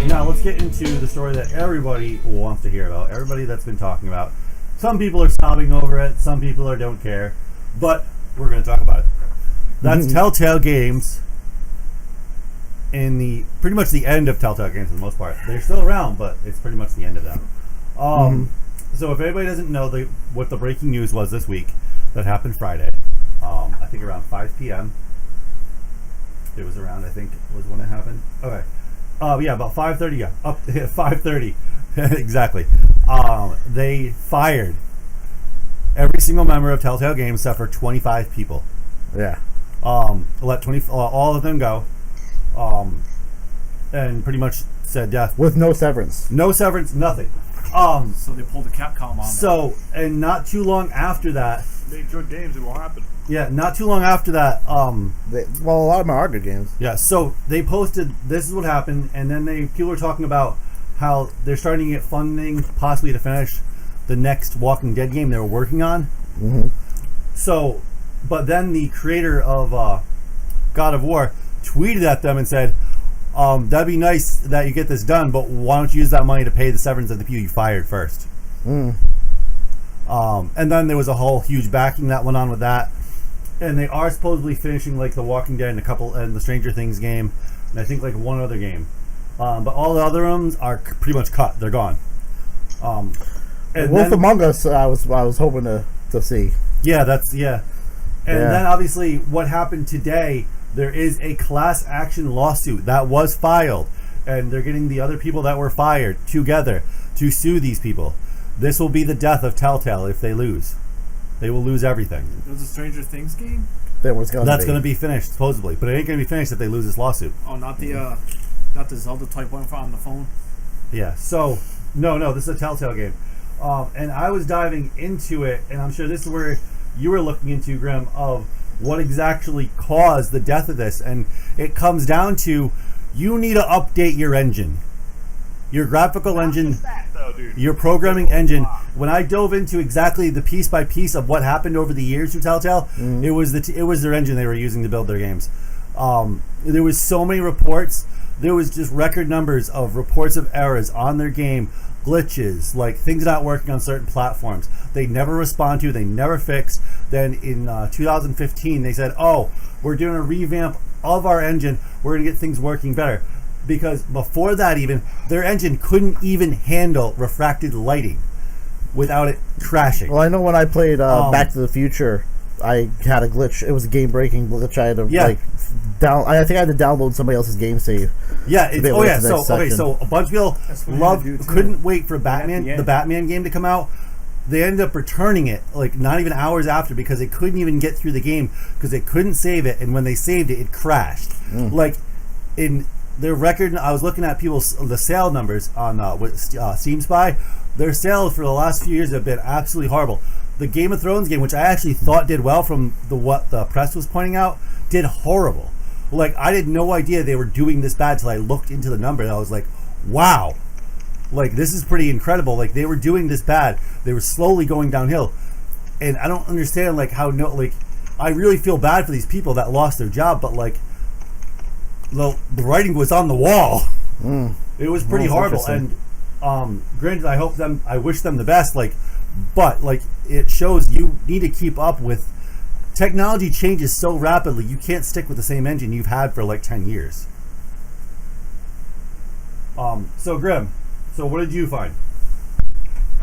Now let's get into the story that everybody wants to hear about. Everybody that's been talking about. Some people are sobbing over it. Some people don't care. But we're going to talk about it. That's Telltale Games. In the pretty much the end of Telltale Games for the most part. They're still around, but it's pretty much the end of them. So if anybody doesn't know what the breaking news was this week, that happened Friday. I think around 5 p.m. It was around, I think, was when it happened. Okay. Yeah, about 5:30. Yeah, up 5:30. Exactly. They fired every single member of Telltale Games except for 25 people. Yeah. Let all of them go. And pretty much said death. With no severance. No severance, nothing. So they pulled the Capcom on So, and not too long after that... Make good games, it won't happen. Yeah, not too long after that... a lot of them are good games. Yeah, so they posted, this is what happened, and then people were talking about how they're starting to get funding, possibly to finish the next Walking Dead game they were working on. Mm-hmm. So, but then the creator of God of War tweeted at them and said, that'd be nice that you get this done, but why don't you use that money to pay the severance of the people you fired first? And then there was a whole huge backing that went on with that. And they are supposedly finishing like the Walking Dead and the Stranger Things game, and I think like one other game. But all the other ones are pretty much cut. They're gone. And Wolf Among Us, I was hoping to see. Yeah, And then obviously what happened today, there is a class action lawsuit that was filed, and they're getting the other people that were fired together to sue these people. This will be the death of Telltale if they lose. They will lose everything. There's a Stranger Things game? That's going to be finished, supposedly. But it ain't going to be finished if they lose this lawsuit. Oh, not the Zelda type one on the phone? Yeah, so, no, this is a Telltale game. And I was diving into it, and I'm sure this is where you were looking into, Grim, of what exactly caused the death of this. And it comes down to, you need to update your engine. Your graphical engine, your programming engine. When I dove into exactly the piece by piece of what happened over the years to Telltale, it was their engine they were using to build their games. There was so many reports. There was just record numbers of reports of errors on their game, glitches, like things not working on certain platforms. They never respond to, they never fix. Then in 2015, they said, "Oh, we're doing a revamp of our engine. We're going to get things working better." Because before that even, their engine couldn't even handle refracted lighting without it crashing. Well, I know when I played Back to the Future, I had a glitch. It was a game-breaking glitch. I had to I think I had to download somebody else's game save. Yeah. So a bunch of people couldn't wait for the Batman game to come out. They ended up returning it like not even hours after because they couldn't even get through the game because they couldn't save it, and when they saved it, it crashed. Like in their record, I was looking at the sale numbers on Steam Spy. Their sales for the last few years have been absolutely horrible. The Game of Thrones game, which I actually thought did well from what the press was pointing out, did horrible. Like, I had no idea they were doing this bad till I looked into the number, and I was like, wow. Like, this is pretty incredible. Like, they were doing this bad. They were slowly going downhill. And I don't understand, like, I really feel bad for these people that lost their job, but, like, the writing was on the wall. It was pretty horrible. And granted, I wish them the best, but it shows you need to keep up with technology. Changes so rapidly, you can't stick with the same engine you've had for like 10 years. So Grim, so what did you find?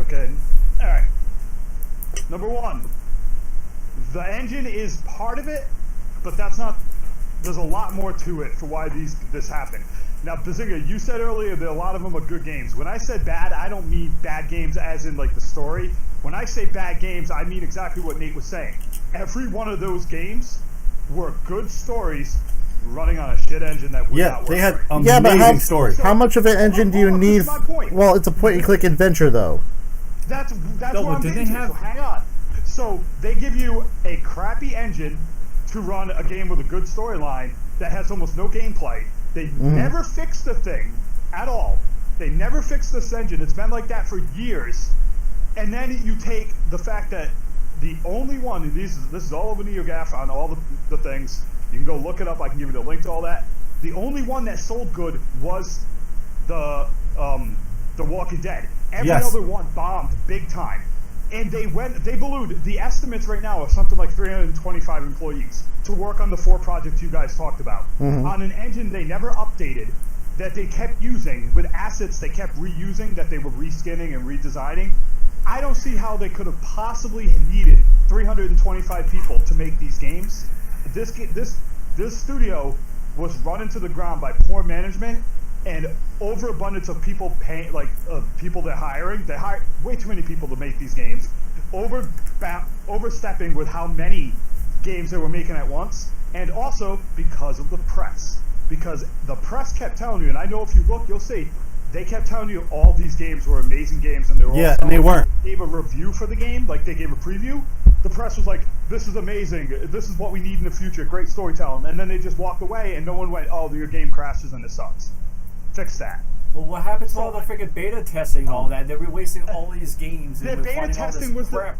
Okay, all right. Number one, the engine is part of it, but that's not. There's a lot more to it for why this happened. Now, Bazinga, you said earlier that a lot of them are good games. When I said bad, I don't mean bad games as in like the story. When I say bad games, I mean exactly what Nate was saying. Every one of those games were good stories running on a shit engine that would not work. They had amazing stories. How much of an engine do you need? Well, it's a point-and-click adventure, though. That's what I'm getting to. So hang on. So they give you a crappy engine to run a game with a good storyline that has almost no gameplay. They never fixed the thing at all. They never fixed this engine. It's been like that for years. And then you take the fact that the only one, this is all over NeoGAF on all the things, You can go look it up. I can give you the link to all that. The only one that sold good was the Walking Dead. Every other one bombed big time. And they ballooned. The estimates right now are something like 325 employees to work on the 4 projects you guys talked about. On an engine they never updated, that they kept using, with assets they kept reusing, that they were reskinning and redesigning. I don't see how they could have possibly needed 325 people to make these games. This studio was run into the ground by poor management and overabundance of people paying, people they're hiring. They hire way too many people to make these games, overstepping with how many games they were making at once, and also because of the press. Because the press kept telling you, and I know if you look, you'll see, they kept telling you all these games were amazing games, and they were and they weren't. Gave a review for the game, like they gave a preview. The press was like, "This is amazing. This is what we need in the future. Great storytelling." And then they just walked away, and no one went, "Oh, your game crashes and it sucks." Fix that. Well, what happened to all the freaking beta testing, all that? They were wasting all these games. Their beta testing was crap.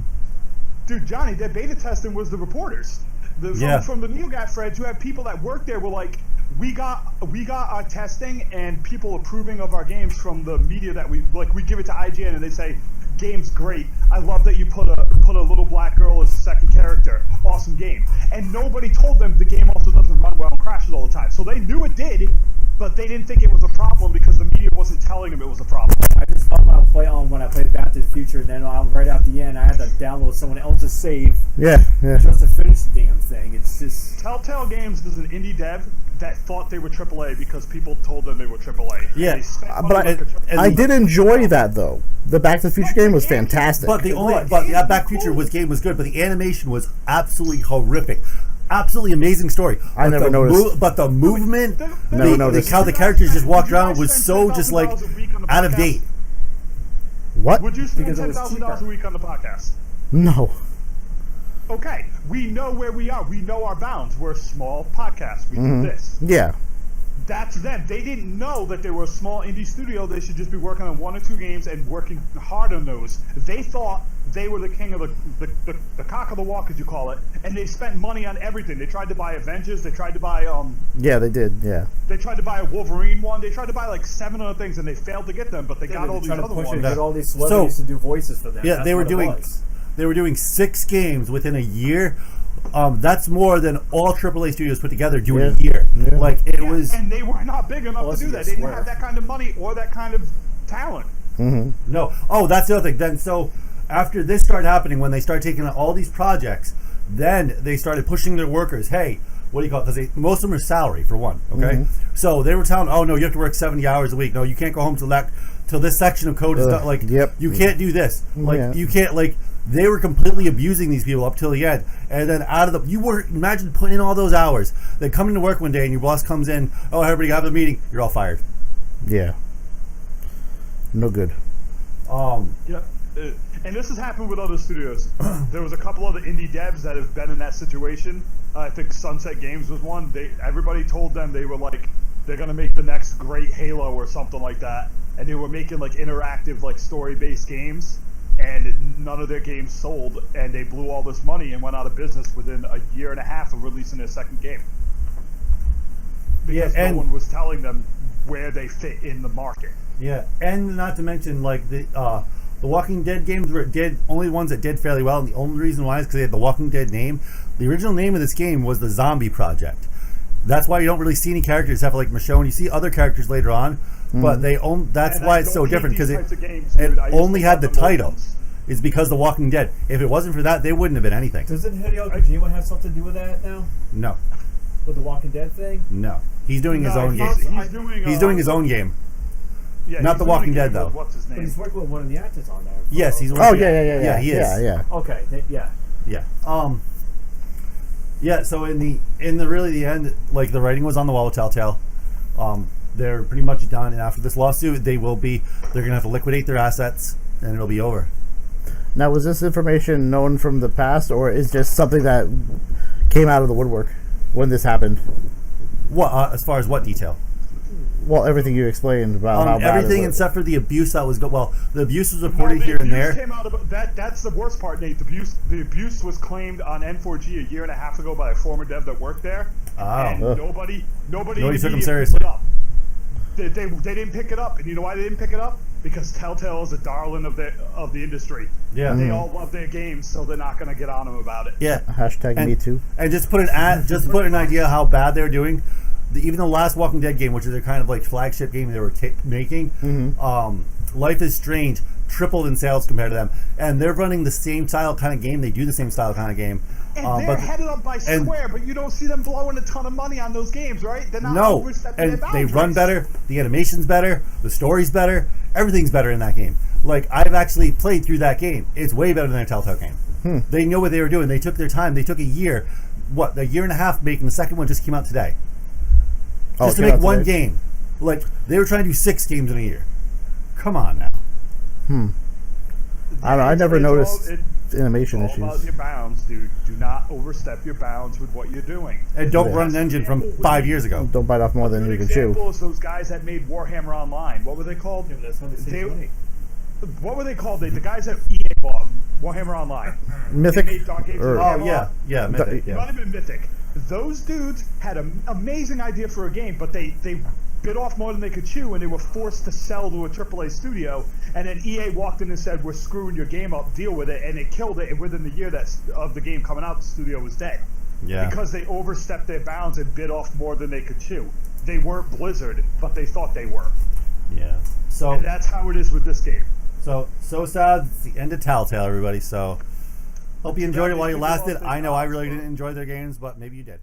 Dude, Johnny, their beta testing was the reporters. From the NeoGAF threads, you have people that work there were like, we got our testing and people approving of our games from the media that we give it to IGN and they say, game's great. I love that you put a little black girl as a second character. Awesome game. And nobody told them the game also doesn't run well and crashes all the time. So they knew it did, but they didn't think it was a problem because the media wasn't telling them it was a problem. I just thought when I played Back to the Future, and then right at the end, I had to download someone else's save. Just to finish the damn thing. It's just Telltale Games is an indie dev that thought they were AAA because people told them they were AAA. Yeah, but I did enjoy that though. The Back to the Future game was fantastic. But Back to the Future game was good, but the animation was absolutely horrific. Absolutely amazing story. I never noticed. But the movement, how the characters just walked around was so just like out of date. What? Would you spend $10,000 a week on the podcast? No. Okay, we know where we are. We know our bounds. We're a small podcast. We do this. Yeah. That's them. They didn't know that they were a small indie studio. They should just be working on 1 or 2 games and working hard on those. They thought they were the king of the cock of the walk, as you call it, and they spent money on everything. They tried to buy Avengers. They tried to buy Yeah, they did. Yeah. They tried to buy a Wolverine one. They tried to buy like 7 other things, and they failed to get them. But they got all these other ones. Get all these celebrities to do voices for them. Yeah, they were doing 6 games within a year. That's more than all AAA studios put together do in a year. Yeah. Like it was, and they were not big enough to do that. They didn't have that kind of money or that kind of talent. No. Oh, that's the other thing. Then so after this started happening, when they started taking on all these projects, then they started pushing their workers. Hey, what do you call it? Because most of them are salary for one. Okay, so they were telling, oh no, you have to work 70 hours a week. No, you can't go home till this section of code is done. Like, you can't do this. Like, you can't like. They were completely abusing these people up till the end, and then imagine putting in all those hours, then coming to work one day and your boss comes in, oh, everybody have a meeting, you're all fired. Yeah. No good. Yeah, and this has happened with other studios. There was a couple other indie devs that have been in that situation. I think Sunset Games was one. Everybody told them they were like, they're gonna make the next great Halo or something like that, and they were making like interactive, like story-based games. And none of their games sold, and they blew all this money and went out of business within a year and a half of releasing their second game. Because no one was telling them where they fit in the market. Yeah, and not to mention, like, the Walking Dead games were only ones that did fairly well, and the only reason why is because they had the Walking Dead name. The original name of this game was the Zombie Project. That's why you don't really see any characters except for, like, Michonne. You see other characters later on, but that's why it's so different, because it only had the title. Is because The Walking Dead. If it wasn't for that, they wouldn't have been anything. Doesn't Hideo Kojima have something to do with that now? No. With the Walking Dead thing? No. He's doing his own game. He's doing his own game. Yeah, not The Walking Dead, though. What's his name? But he's working with one of the actors on there. Yes, he's working. Oh, yeah. He is. Yeah. Okay, yeah. Yeah, so in the end, like, the writing was on the wall with Telltale. They're pretty much done, and after this lawsuit, they're gonna have to liquidate their assets, and it'll be over. Now, was this information known from the past, or is just something that came out of the woodwork when this happened? What, as far as what detail? Well, everything you explained about how bad everything except for the abuse that was the abuse was reported here and there. Came out of that's the worst part, Nate. The abuse was claimed on N4G a year and a half ago by a former dev that worked there, And nobody took them seriously. They didn't pick it up, and you know why they didn't pick it up? Because Telltale is a darling of the industry. Yeah, they all love their games, so they're not going to get on them about it. Yeah, hashtag me too. And just put an idea how bad they're doing. Even the last Walking Dead game, which is their kind of like flagship game they were making, Life is Strange tripled in sales compared to them, and they're running the same style kind of game. They do the same style kind of game. And they're headed up by Square, but you don't see them blowing a ton of money on those games, right? They're not overstepping their boundaries. They run better, the animation's better, the story's better, everything's better in that game. Like, I've actually played through that game. It's way better than a Telltale game. They know what they were doing. They took their time. They took a year and a half making the second one. Just came out today. Just to make one game. Like, they were trying to do 6 games in a year. Come on now. I don't know. I never noticed animation issues. About your bounds, dude. Do not overstep your bounds with what you're doing. And don't run an engine from 5 years ago. Don't bite off more than you can chew. Example is those guys that made Warhammer Online. What were they called? Yeah, that's how they save money. What were they called? The guys that EA bought Warhammer Online. Mythic? Mythic. Yeah. Not even Mythic. Those dudes had an amazing idea for a game, but they bit off more than they could chew, and they were forced to sell to a AAA studio. And then EA walked in and said, "We're screwing your game up. Deal with it." And it killed it. And within the year of the game coming out, the studio was dead. Yeah. Because they overstepped their bounds and bit off more than they could chew. They weren't Blizzard, but they thought they were. Yeah. So. And that's how it is with this game. So sad. It's the end of Telltale, everybody. So hope you enjoyed it while you lasted. I know I really didn't enjoy their games, but maybe you did.